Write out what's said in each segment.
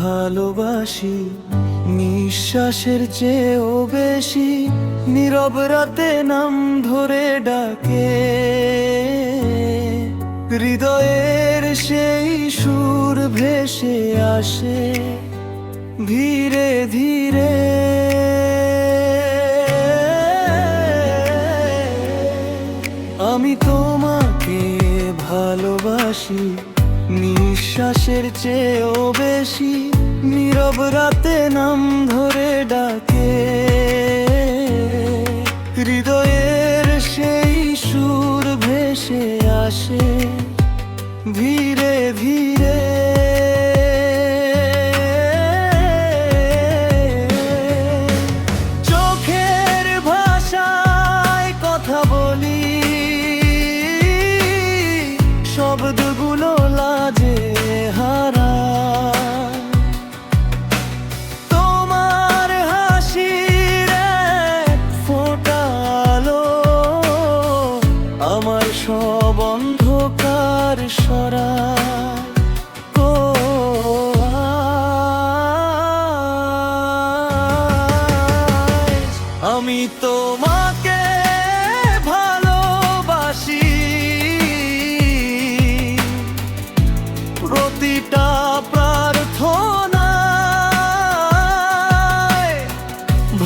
ভালোবাসি নিঃশ্বাসের চেয়েও বেশি, নীরব রাতে নাম ধরে ডাকে, হৃদয়ের সেই সুর ভেসে আসে ধীরে ধীরে। আমি তোমাকে ভালোবাসি নিঃশ্বাসের চেয়েও বেশি, নীরব রাতে নাম ধরে ডাকে, হৃদয়ের সেই সুর ভেসে আসে ধীরে ধীরে। চোখের ভাষায় কথা বলি, শব্দগুলো লাজে হারায়, তোমার হাসির এক ফোঁটা আলো আমার সব অন্ধকার সরায়। আমি তোমাকে ভালোবাসি প্রতিটা প্রার্থনায়,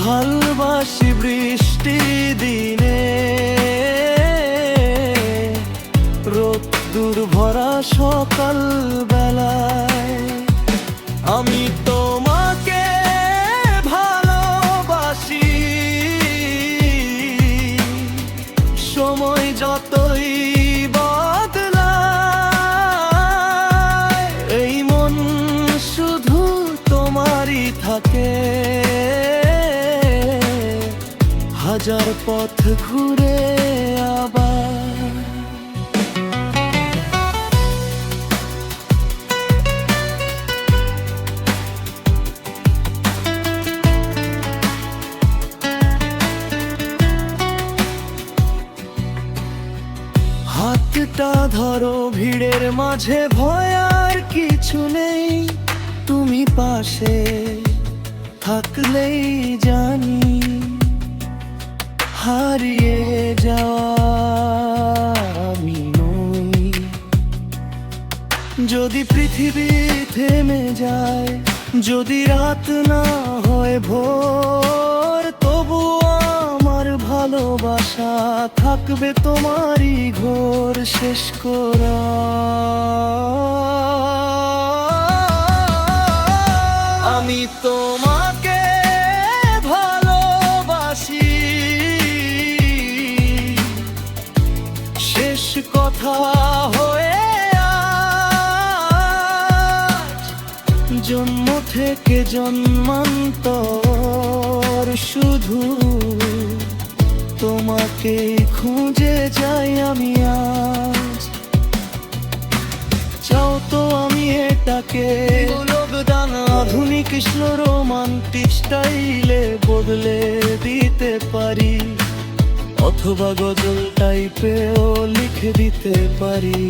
ভালোবাসি বৃষ্টি দিনে, রোদ্দুর ভরা সকাল বেলায়। আমি তোমাকে ভালোবাসি সময় যতই বদলায়, এই মন শুধু তোমারই থাকে, হাজার পথ ঘুরে আবার। হাতটা ধরো, ভিড়ের মাঝে ভয় আর কিছু নেই, তুমি পাশে থাকলেই জানি হারিয়ে যাওয়া আমি নই। যদি পৃথিবী থেমে যায়, যদি রাত না হয় ভোর, তবু আমার ভালোবাসা থাকবে তোমারই ঘোর শেষ করা। আমি তোমাকে ভালোবাসি, শেষ কথা হয়ে আজ, জন্ম থেকে জন্মান্তর শুধু তোমাকে খুঁজে যাই আমি আজ। চাও তো আমি এটাকে লোকদান আধুনিক স্লো রোমান্টিক স্টাইলে বদলে দিতে পারি, অথবা গজল টাইপেও লিখে দিতে পারি।